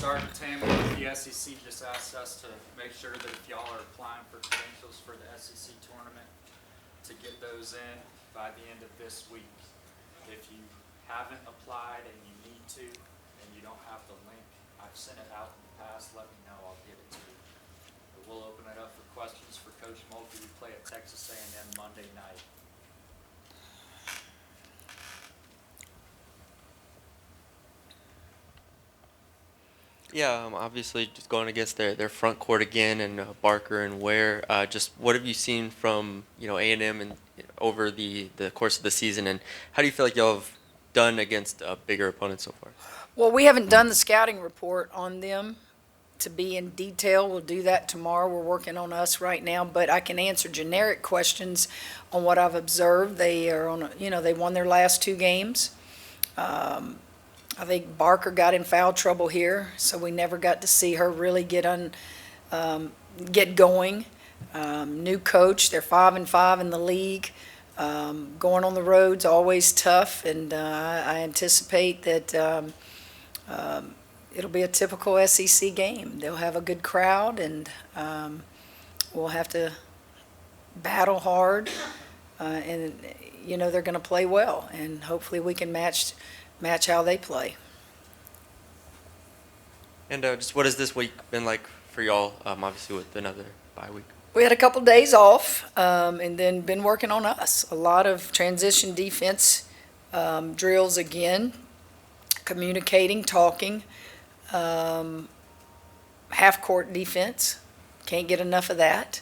start, Tammy, with the SEC just asked us to make sure that if y'all are applying for credentials for the SEC tournament, to get those in by the end of this week. If you haven't applied and you need to, and you don't have the link, I've sent it out in the past, let me know, I'll get it to you. But we'll open it up for questions for Coach Mulkey. We play at Texas A&M Monday night. Yeah, obviously just going against their front court again and Barker and Ware. Just what have you seen from A&M and over the course of the season, and how do you feel like y'all have done against bigger opponents so far? Well, we haven't done the scouting report on them to be in detail. We'll do that tomorrow. We're working on us right now, but I can answer generic questions on what I've observed. They are on, they won their last 2 games. I think Barker got in foul trouble here, so we never got to see her really get going. New coach, they're 5-5 in the league. Going on the road's always tough, and I anticipate that it'll be a typical SEC game. They'll have a good crowd, and we'll have to battle hard, and they're going to play well, and hopefully we can match how they play. And just what has this week been like for y'all, obviously with another bye week? We had a couple days off, and then been working on us. A lot of transition defense drills again, communicating, talking, half-court defense. Can't get enough of that.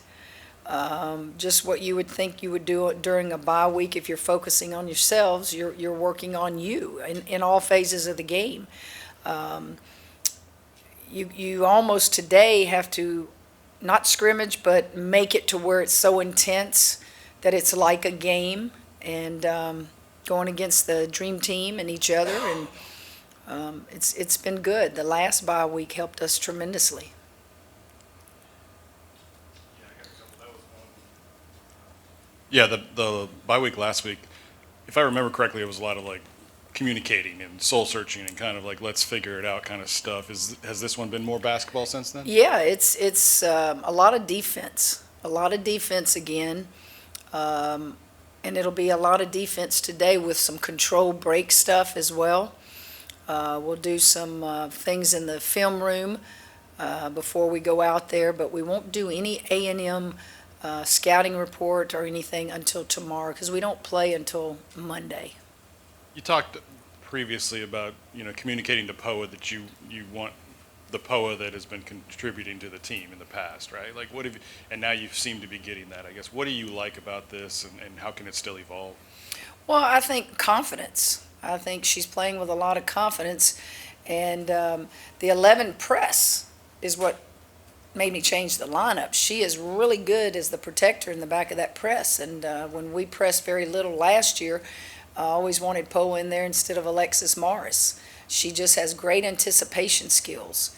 Just what you would think you would do during a bye week if you're focusing on yourselves. You're working on you in all phases of the game. You almost today have to not scrimmage, but make it to where it's so intense that it's like a game, and going against the dream team and each other, and it's been good. The last bye week helped us tremendously. Yeah, the bye week last week, if I remember correctly, it was a lot of communicating and soul searching and kind of let's figure it out kind of stuff. Has this one been more basketball since then? Yeah, it's a lot of defense again, and it'll be a lot of defense today with some control break stuff as well. We'll do some things in the film room before we go out there, but we won't do any A&M scouting report or anything until tomorrow, because we don't play until Monday. You talked previously about communicating to POA that you want the POA that has been contributing to the team in the past, right? What have you, and now you seem to be getting that, I guess. What do you like about this, and how can it still evolve? Well, I think confidence. I think she's playing with a lot of confidence, and the 11 press is what made me change the lineup. She is really good as the protector in the back of that press, and when we pressed very little last year, I always wanted Poe in there instead of Alexis Morris. She just has great anticipation skills,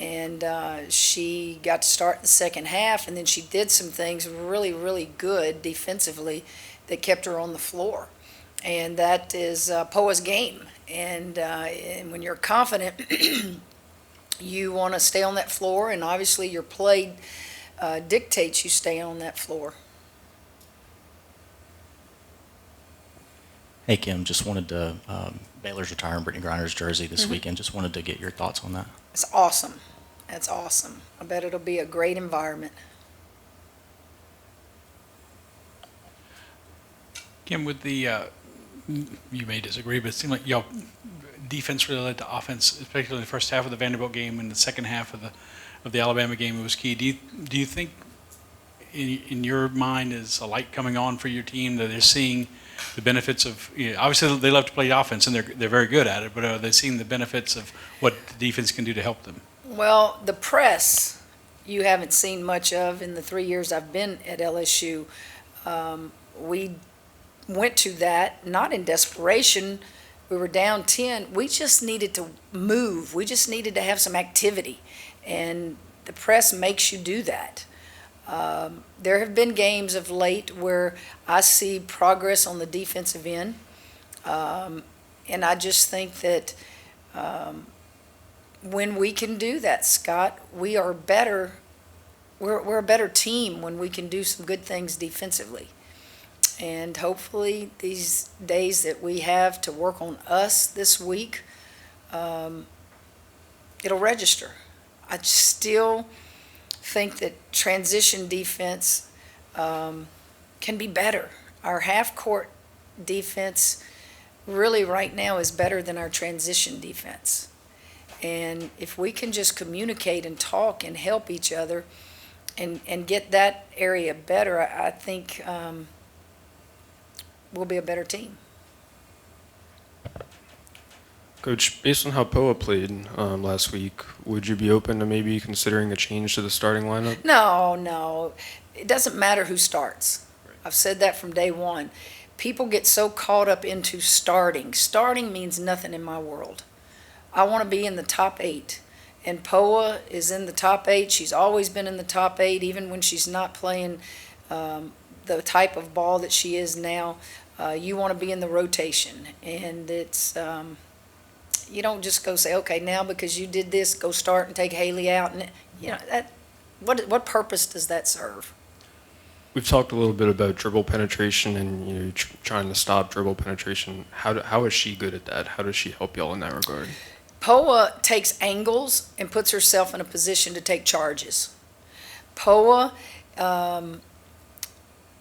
and she got to start in the second half, and then she did some things really, really good defensively that kept her on the floor, and that is Poa's game. And when you're confident, you want to stay on that floor, and obviously your play dictates you stay on that floor. Hey, Kim, just wanted to, Baylor's retiring Brittney Griner's jersey this weekend. Just wanted to get your thoughts on that. It's awesome. That's awesome. I bet it'll be a great environment. Kim, with the, you may disagree, but it seemed like y'all defense really led to offense, especially in the first half of the Vanderbilt game, and the second half of the Alabama game. It was key. Do you think, in your mind, is a light coming on for your team, that they're seeing the benefits of, obviously they love to play offense and they're very good at it, but are they seeing the benefits of what the defense can do to help them? Well, the press you haven't seen much of in the 3 years I've been at LSU. We went to that not in desperation. We were down 10. We just needed to move. We just needed to have some activity, and the press makes you do that. There have been games of late where I see progress on the defensive end, and I just think that when we can do that, Scott, we are better. We're a better team when we can do some good things defensively. And hopefully these days that we have to work on us this week, it'll register. I still think that transition defense can be better. Our half-court defense really right now is better than our transition defense. And if we can just communicate and talk and help each other and get that area better, I think we'll be a better team. Coach, based on how Poa played last week, would you be open to maybe considering a change to the starting lineup? No. It doesn't matter who starts. I've said that from day one. People get so caught up into starting. Starting means nothing in my world. I want to be in the top 8. And Poa is in the top 8. She's always been in the top 8, even when she's not playing the type of ball that she is now. You want to be in the rotation. And it's, you don't just go say, okay, now because you did this, go start and take Haley out. And, that, what purpose does that serve? We've talked a little bit about dribble penetration and trying to stop dribble penetration. How is she good at that? How does she help y'all in that regard? Poa takes angles and puts herself in a position to take charges. Poa,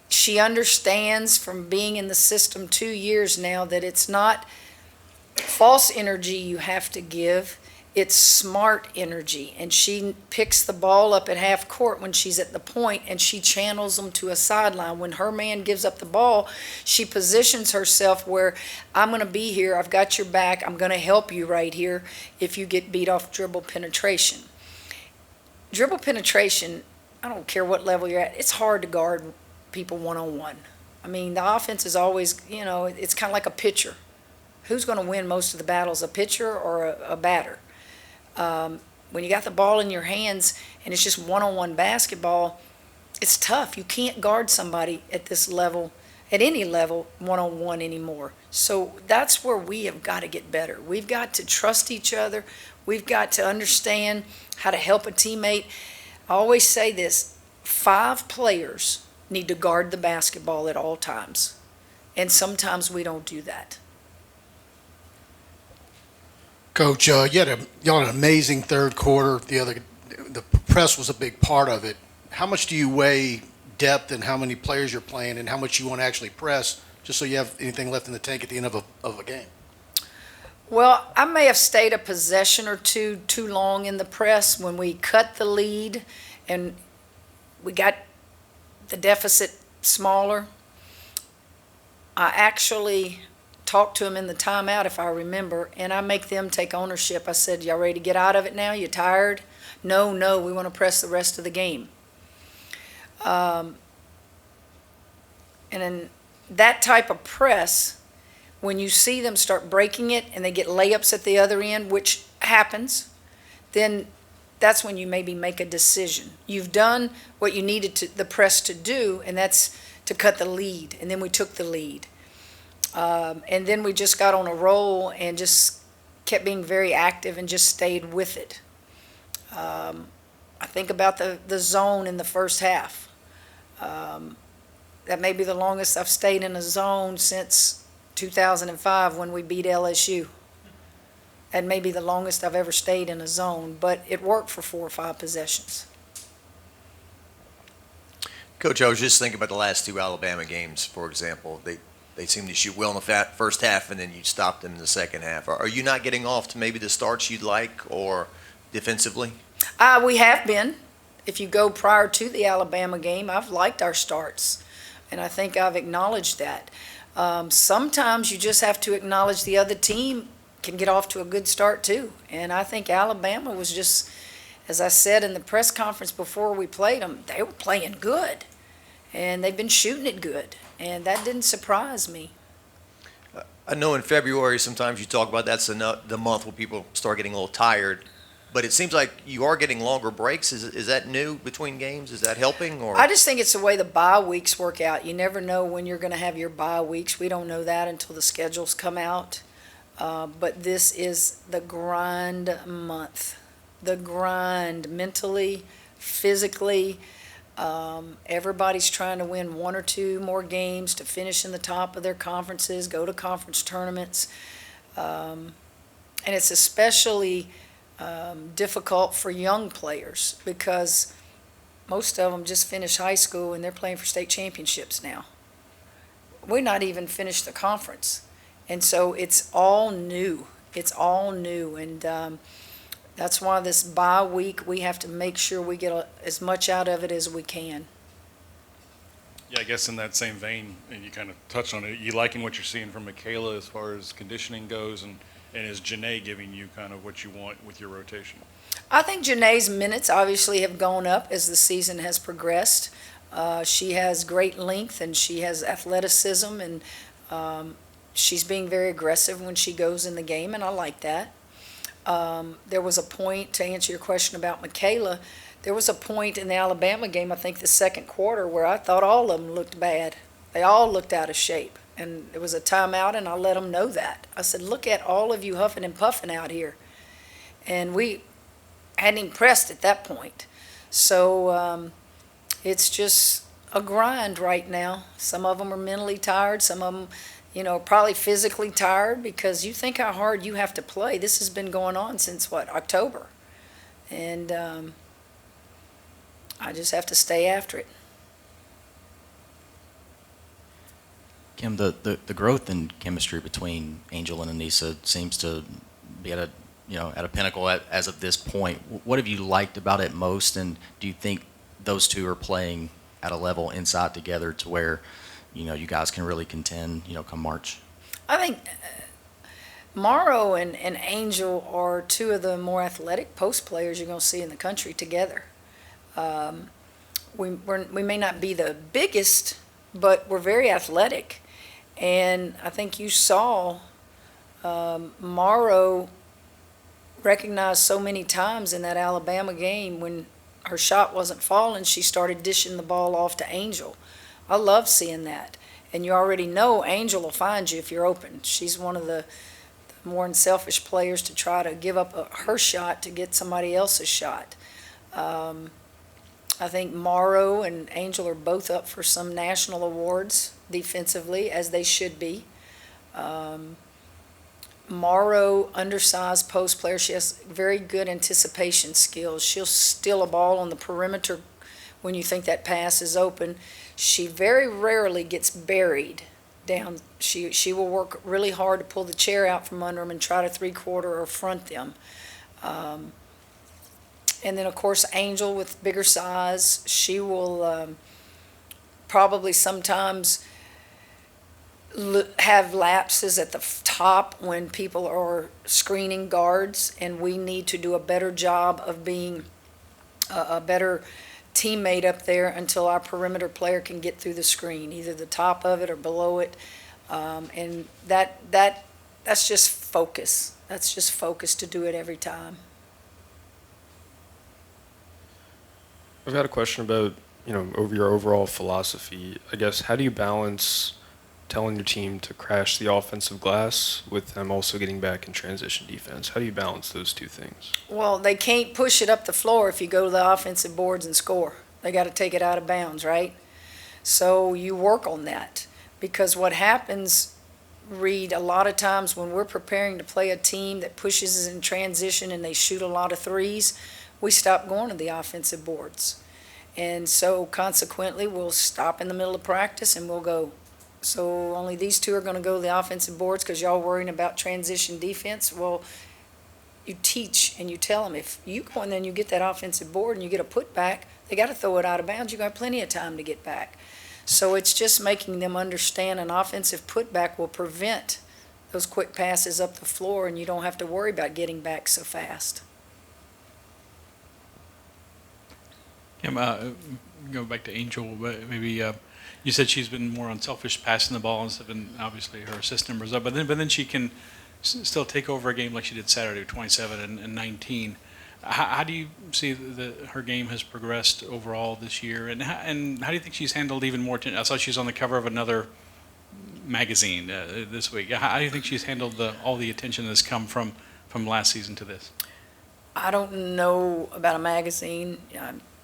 she understands from being in the system 2 years now that it's not false energy you have to give, it's smart energy. And she picks the ball up at half court when she's at the point and she channels them to a sideline. When her man gives up the ball, she positions herself where I'm going to be here, I've got your back, I'm going to help you right here if you get beat off dribble penetration. Dribble penetration, I don't care what level you're at, it's hard to guard people one-on-one. I mean, the offense is always, it's kind of like a pitcher. Who's going to win most of the battles, a pitcher or a batter? When you got the ball in your hands and it's just one-on-one basketball, it's tough. You can't guard somebody at this level, at any level, one-on-one anymore. So that's where we have got to get better. We've got to trust each other. We've got to understand how to help a teammate. I always say this, 5 players need to guard the basketball at all times. And sometimes we don't do that. Coach, y'all had an amazing third quarter. The press was a big part of it. How much do you weigh depth and how many players you're playing and how much you want to actually press, just so you have anything left in the tank at the end of a game? Well, I may have stayed a possession or two too long in the press when we cut the lead and we got the deficit smaller. I actually talk to them in the timeout, if I remember, and I make them take ownership. I said, y'all ready to get out of it now? You tired? No, we want to press the rest of the game. And then that type of press, when you see them start breaking it and they get layups at the other end, which happens, then that's when you maybe make a decision. You've done what you needed the press to do, and that's to cut the lead, and then we took the lead. And then we just got on a roll and just kept being very active and just stayed with it. I think about the zone in the first half. That may be the longest I've stayed in a zone since 2005 when we beat LSU. That may be the longest I've ever stayed in a zone, but it worked for 4 or 5 possessions. Coach, I was just thinking about the last 2 Alabama games, for example. They seemed to shoot well in the first half, and then you stopped them in the second half. Are you not getting off to maybe the starts you'd like, or defensively? We have been. If you go prior to the Alabama game, I've liked our starts, and I think I've acknowledged that. Sometimes you just have to acknowledge the other team can get off to a good start too, and I think Alabama was just, as I said in the press conference before we played them, they were playing good, and they've been shooting it good. And that didn't surprise me. I know in February sometimes you talk about that's the month when people start getting a little tired, but it seems like you are getting longer breaks. Is that new between games? Is that helping? Or I just think it's the way the bye weeks work out. You never know when you're going to have your bye weeks. We don't know that until the schedules come out. But this is the grind month. the grind mentally, physically. Everybody's trying to win one or two more games to finish in the top of their conferences, go to conference tournaments. And it's especially difficult for young players because most of them just finished high school and they're playing for state championships now. We're not even finished the conference. And so it's all new. It's all new. And that's why this bye week, we have to make sure we get as much out of it as we can. Yeah, I guess in that same vein, and you kind of touched on it, you liking what you're seeing from Michaela as far as conditioning goes, and is Janae giving you kind of what you want with your rotation? I think Janae's minutes obviously have gone up as the season has progressed. She has great length and she has athleticism, and she's being very aggressive when she goes in the game, and I like that. There was a point, to answer your question about Michaela, there was a point in the Alabama game, I think the second quarter, where I thought all of them looked bad. They all looked out of shape. And there was a timeout, and I let them know that. I said, look at all of you huffing and puffing out here. And we hadn't even pressed at that point. So it's just a grind right now. Some of them are mentally tired. Some of them, probably physically tired, because you think how hard you have to play. This has been going on since, October. And I just have to stay after it. Kim, the growth in chemistry between Angel and Anissa seems to be at a pinnacle as of this point. What have you liked about it most, and do you think those two are playing at a level inside together to where you guys can really contend come March? I think Maro and Angel are two of the more athletic post players you're going to see in the country together. We may not be the biggest, but we're very athletic. And I think you saw Maro recognized so many times in that Alabama game when her shot wasn't falling, she started dishing the ball off to Angel. I love seeing that. And you already know Angel will find you if you're open. She's one of the more unselfish players to try to give up her shot to get somebody else's shot. I think Maro and Angel are both up for some national awards defensively, as they should be. Maro, undersized post player, she has very good anticipation skills. She'll steal a ball on the perimeter when you think that pass is open. She very rarely gets buried down. She will work really hard to pull the chair out from under them and try to three-quarter or front them. And then, of course, Angel with bigger size, she will probably sometimes have lapses at the top when people are screening guards, and we need to do a better job of being a better teammate up there until our perimeter player can get through the screen, either the top of it or below it. And that's just focus. That's just focus to do it every time. I've got a question about, over your overall philosophy. I guess, how do you balance telling your team to crash the offensive glass with them also getting back in transition defense? How do you balance those two things? Well, they can't push it up the floor if you go to the offensive boards and score. They got to take it out of bounds, right? So you work on that, because what happens, Reed, a lot of times when we're preparing to play a team that pushes us in transition and they shoot a lot of threes, we stop going to the offensive boards. And so consequently, we'll stop in the middle of practice and we'll go, so only these two are going to go to the offensive boards because y'all worrying about transition defense? Well, you teach and you tell them, if you go in there and you get that offensive board and you get a putback, they got to throw it out of bounds. You got plenty of time to get back. So it's just making them understand an offensive putback will prevent those quick passes up the floor, and you don't have to worry about getting back so fast. Kim, go back to Angel, but maybe you said she's been more unselfish passing the ball instead of, obviously her assist numbers up, but then she can still take over a game like she did Saturday with 27 and 19. How do you see her game has progressed overall this year, and how do you think she's handled even more? I saw she's on the cover of another magazine this week. How do you think she's handled all the attention that's come from last season to this? I don't know about a magazine.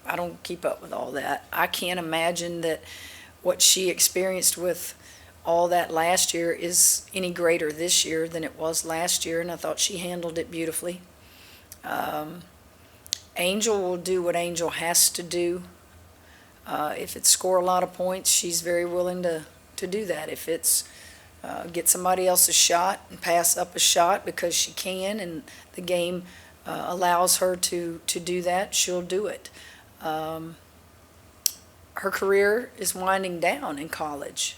I don't keep up with all that. I can't imagine that what she experienced with all that last year is any greater this year than it was last year, and I thought she handled it beautifully. Angel will do what Angel has to do. If it's score a lot of points, she's very willing to do that. If it's get somebody else a shot and pass up a shot because she can and the game allows her to do that, she'll do it. Her career is winding down in college.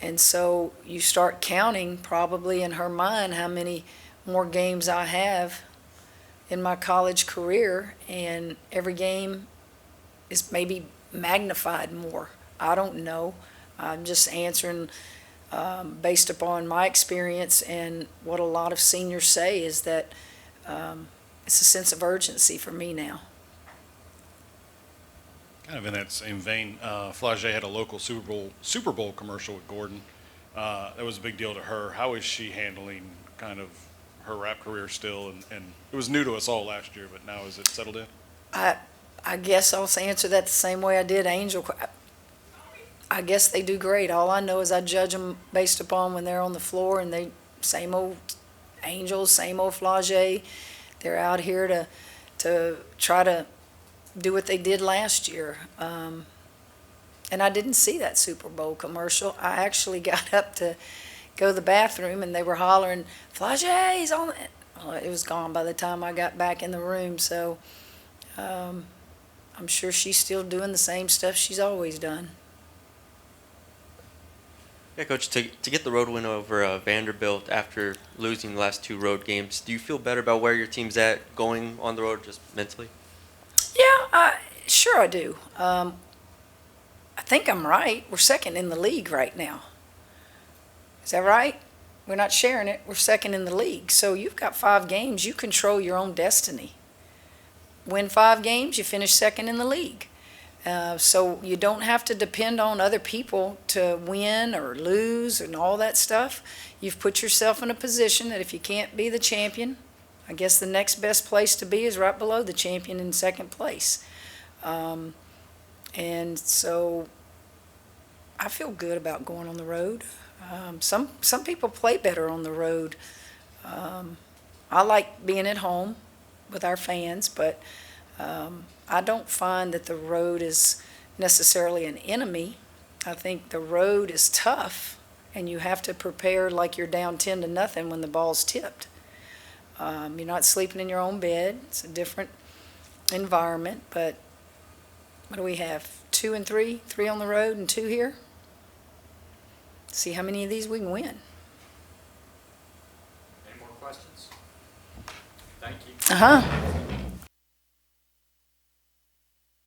And so you start counting probably in her mind how many more games I have in my college career, and every game is maybe magnified more. I don't know. I'm just answering based upon my experience, and what a lot of seniors say is that it's a sense of urgency for me now. Kind of in that same vein, Flau'jae had a local Super Bowl commercial with Gordon. That was a big deal to her. How is she handling kind of her rap career still? And it was new to us all last year, but now is it settled in? I guess I'll answer that the same way I did Angel. I guess they do great. All I know is I judge them based upon when they're on the floor, and they same old Angels, same old Flau'jae. They're out here to try to do what they did last year. And I didn't see that Super Bowl commercial. I actually got up to go to the bathroom, and they were hollering, "Flau'jae's on it." Well, it was gone by the time I got back in the room. So I'm sure she's still doing the same stuff she's always done. Yeah, Coach, to get the road win over Vanderbilt after losing the last 2 road games, do you feel better about where your team's at going on the road just mentally? Yeah, sure I do. I think I'm right. We're second in the league right now. Is that right? We're not sharing it. We're second in the league. So you've got 5 games. You control your own destiny. Win 5 games, you finish second in the league. So you don't have to depend on other people to win or lose and all that stuff. You've put yourself in a position that if you can't be the champion, I guess the next best place to be is right below the champion in second place. And so I feel good about going on the road. Some people play better on the road. I like being at home with our fans, but I don't find that the road is necessarily an enemy. I think the road is tough, and you have to prepare like you're down 10-0 when the ball's tipped. You're not sleeping in your own bed. It's a different environment, but what do we have? 2 and 3? 3 on the road and 2 here? See how many of these we can win. Any more questions? Thank you. Uh-huh.